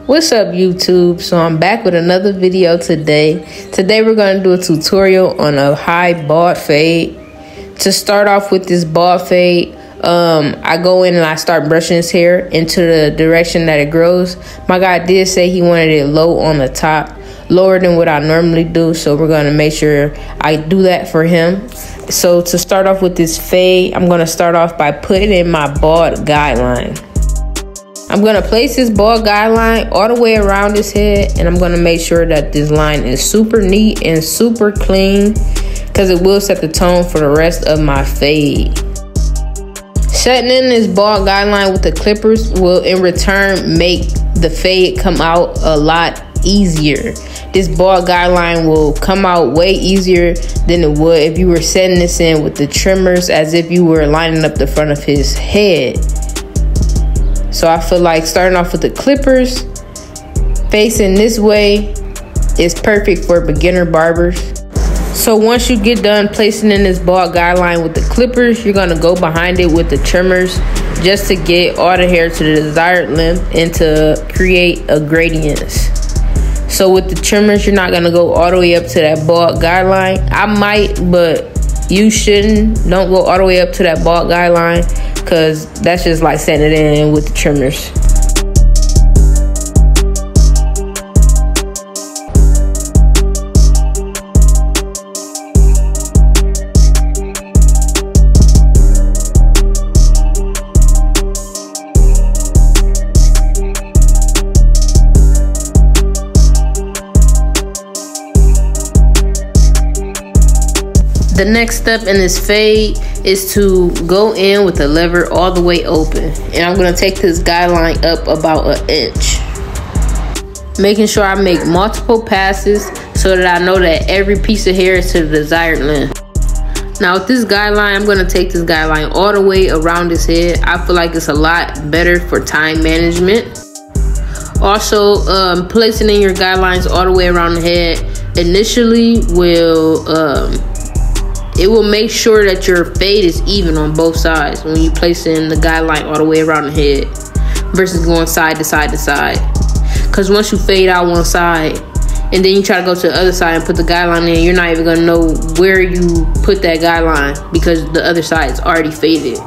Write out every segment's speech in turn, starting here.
What's up, YouTube? So I'm back with another video today. Today we're going to do a tutorial on a high bald fade. To start off with this bald fade, I go in and I start brushing his hair into the direction that it grows. My guy did say he wanted it low on the top, lower than what I normally do, so we're going to make sure I do that for him. So to start off with this fade, I'm going to start off by putting in my bald guideline. I'm going to place this bald guideline all the way around his head, and I'm going to make sure that this line is super neat and super clean because it will set the tone for the rest of my fade. Setting in this bald guideline with the clippers will in return make the fade come out a lot easier. This bald guideline will come out way easier than it would if you were setting this in with the trimmers, as if you were lining up the front of his head. So I feel like starting off with the clippers facing this way is perfect for beginner barbers. So once you get done placing in this bald guideline with the clippers, you're gonna go behind it with the trimmers just to get all the hair to the desired length and to create a gradient. So with the trimmers, you're not gonna go all the way up to that bald guideline. I might, but you shouldn't. Don't go all the way up to that bald guideline because that's just like setting it in with the trimmers. The next step in this fade is to go in with the lever all the way open. And I'm going to take this guideline up about an inch. Making sure I make multiple passes so that I know that every piece of hair is to the desired length. Now with this guideline, I'm going to take this guideline all the way around his head. I feel like it's a lot better for time management. Also, placing in your guidelines all the way around the head initially it will make sure that your fade is even on both sides when you place in the guideline all the way around the head versus going side to side to side. Because once you fade out one side and then you try to go to the other side and put the guideline in, you're not even going to know where you put that guideline because the other side is already faded.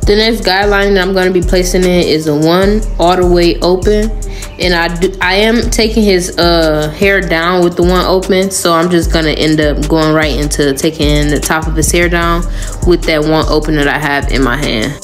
The next guideline that I'm going to be placing in is a one all the way open. And I am taking his hair down with the one open, so I'm just gonna end up going right into taking the top of his hair down with that one open that I have in my hand.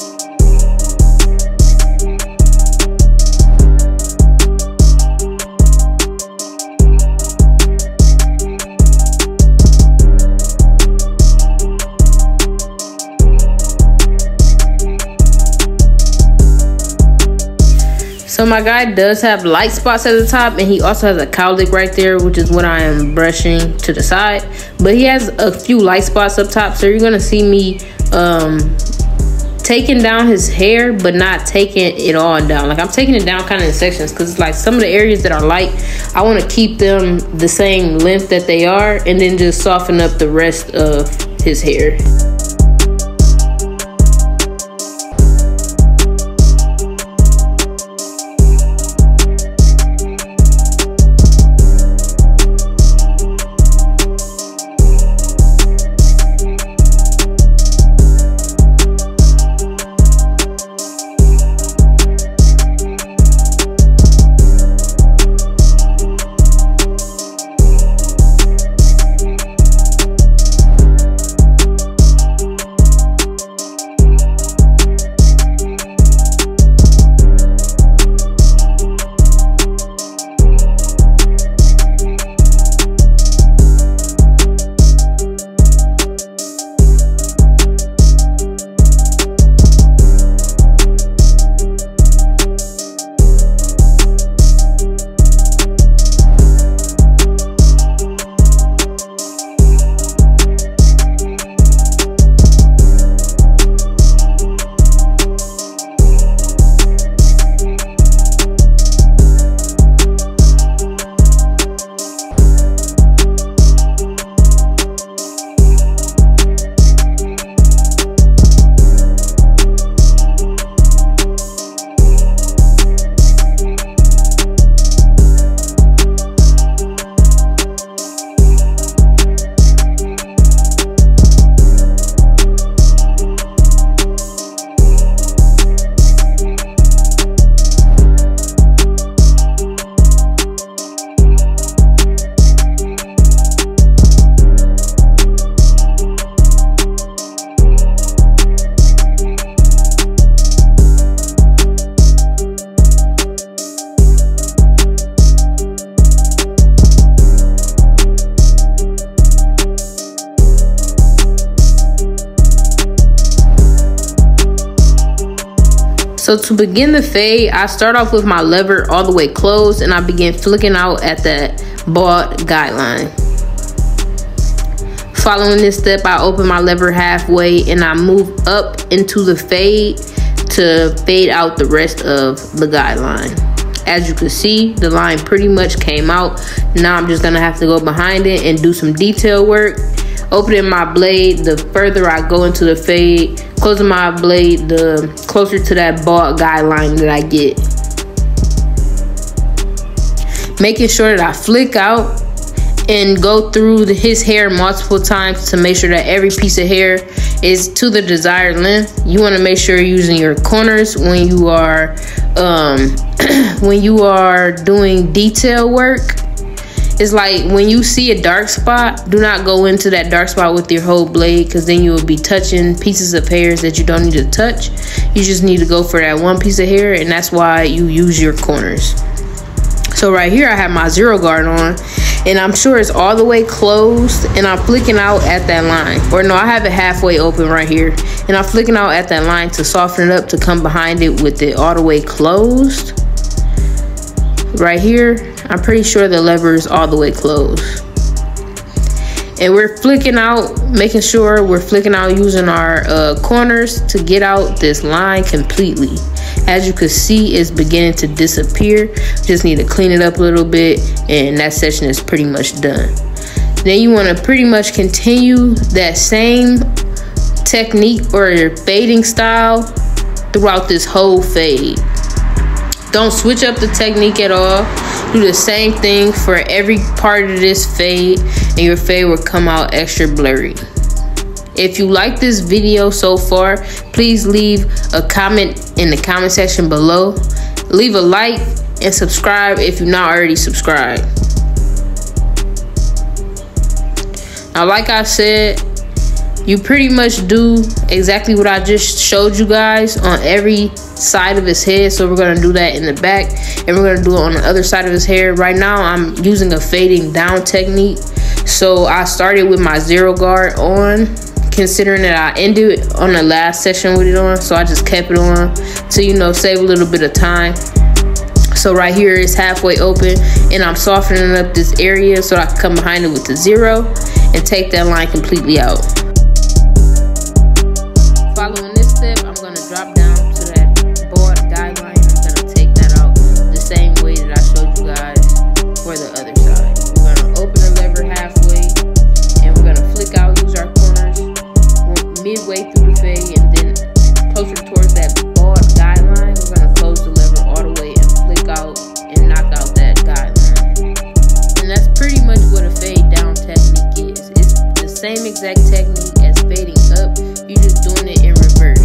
So my guy does have light spots at the top, and he also has a cowlick right there, which is what I am brushing to the side. But he has a few light spots up top, so you're gonna see me taking down his hair, but not taking it all down. Like I'm taking it down kind of in sections, because it's like some of the areas that are light, I want to keep them the same length that they are, and then just soften up the rest of his hair. So to begin the fade, I start off with my lever all the way closed and I begin flicking out at that bald guideline. Following this step, I open my lever halfway and I move up into the fade to fade out the rest of the guideline. As you can see, the line pretty much came out. Now I'm just gonna have to go behind it and do some detail work. Opening my blade, the further I go into the fade. Closing my blade, the closer to that bald guideline that I get. Making sure that I flick out and go through his hair multiple times to make sure that every piece of hair is to the desired length. You want to make sure you're using your corners when you are doing detail work. It's like when you see a dark spot, do not go into that dark spot with your whole blade, because then you will be touching pieces of hairs that you don't need to touch. You just need to go for that one piece of hair, and that's why you use your corners. So right here I have my zero guard on, and I'm sure it's all the way closed, and I'm flicking out at that line. Or no, I have it halfway open right here, and I'm flicking out at that line to soften it up to come behind it with it all the way closed. Right here, I'm pretty sure the lever is all the way closed. And we're flicking out, making sure we're flicking out using our corners to get out this line completely. As you can see, it's beginning to disappear. Just need to clean it up a little bit, and that section is pretty much done. Then you want to pretty much continue that same technique or fading style throughout this whole fade. Don't switch up the technique at all. Do the same thing for every part of this fade, and your fade will come out extra blurry. If you like this video so far, please leave a comment in the comment section below. Leave a like and subscribe if you're not already subscribed. Now, like I said, you pretty much do exactly what I just showed you guys on every side of his head. So we're gonna do that in the back, and we're gonna do it on the other side of his hair. Right now I'm using a fading down technique. So I started with my zero guard on, considering that I ended on the last section with it on. So I just kept it on to, you know, save a little bit of time. So right here it's halfway open, and I'm softening up this area so I can come behind it with the zero and take that line completely out. Following this step, I'm going to drop down to that bald guideline. I'm going to take that out the same way that I showed you guys for the other side. We're going to open the lever halfway, and we're going to flick out, use our corners midway through the fade, and then closer towards that bald guideline, we're going to close the lever all the way and flick out and knock out that guideline. And that's pretty much what a fade down technique is. It's the same exact technique as fading up. You're just doing it in reverse.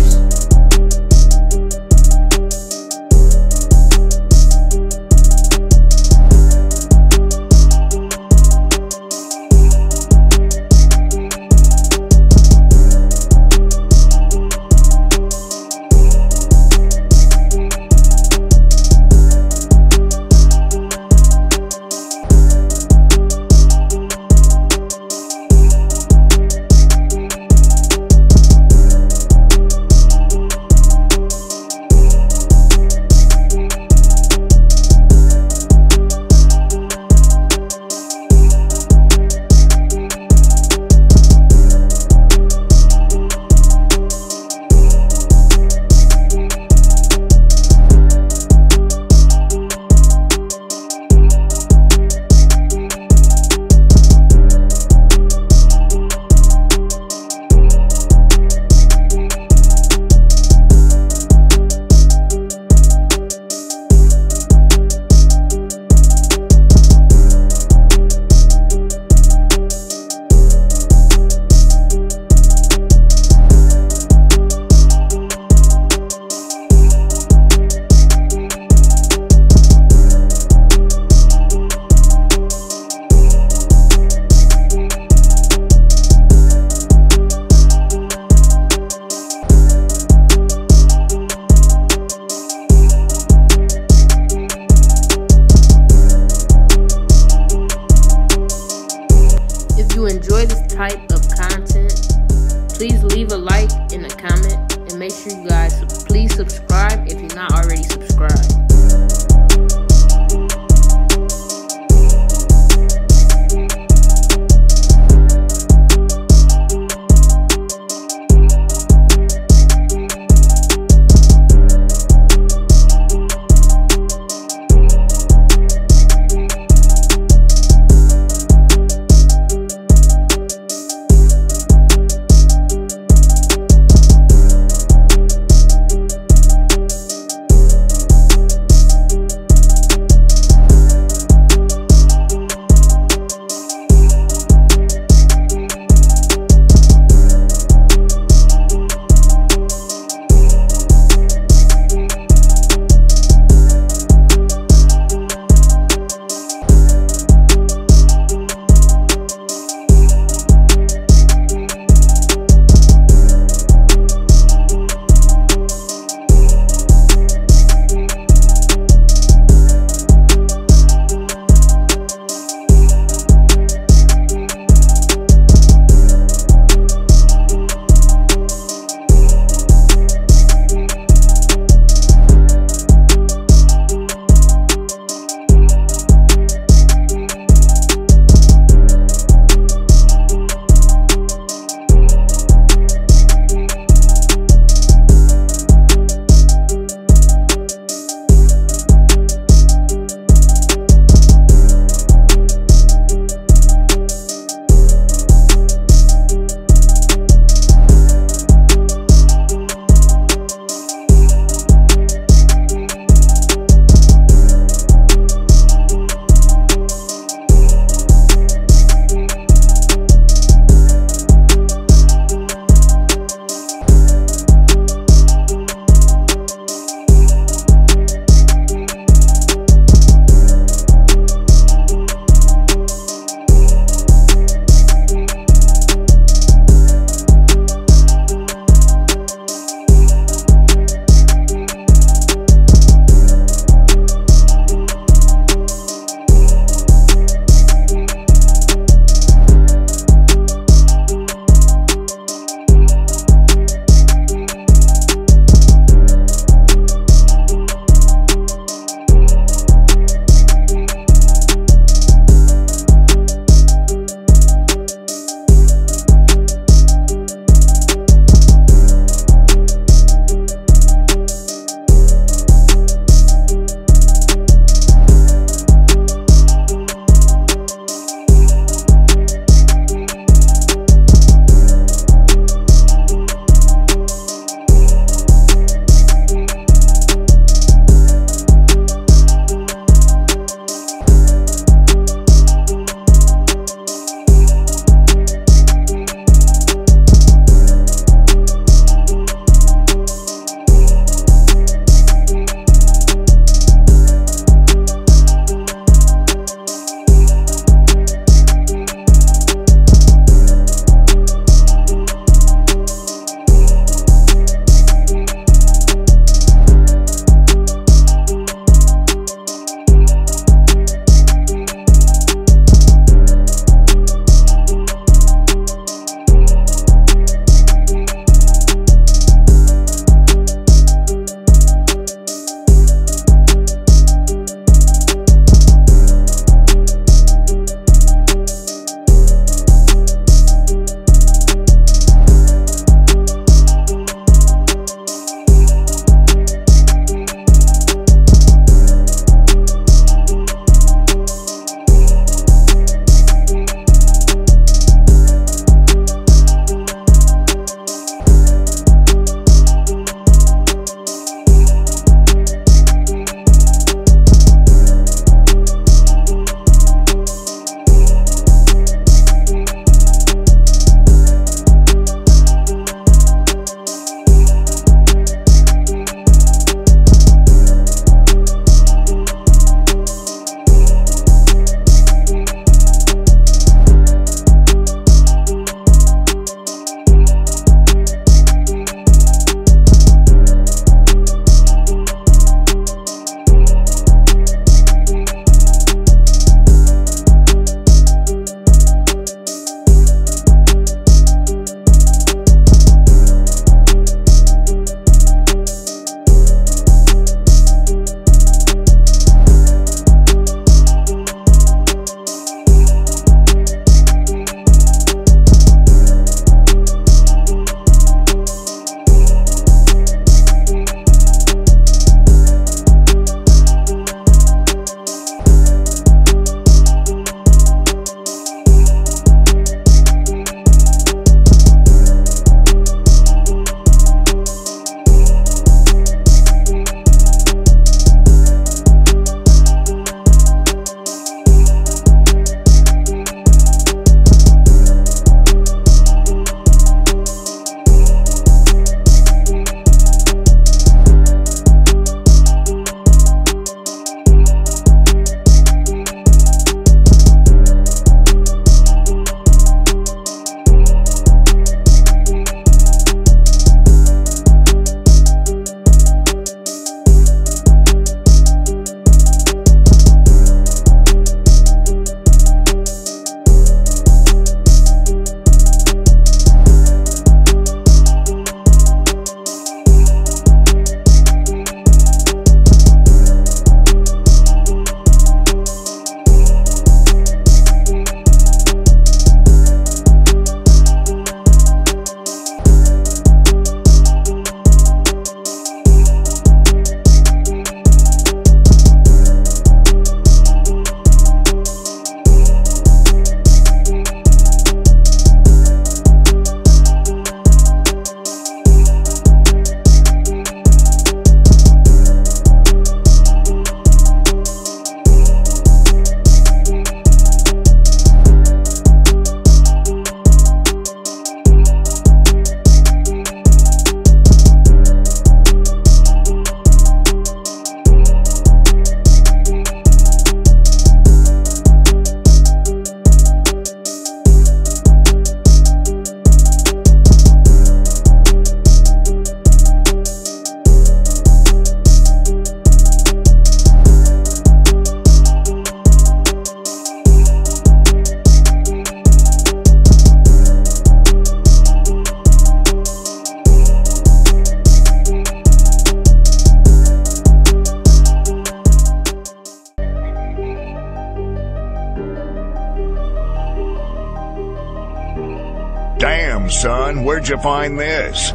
where'd you find this?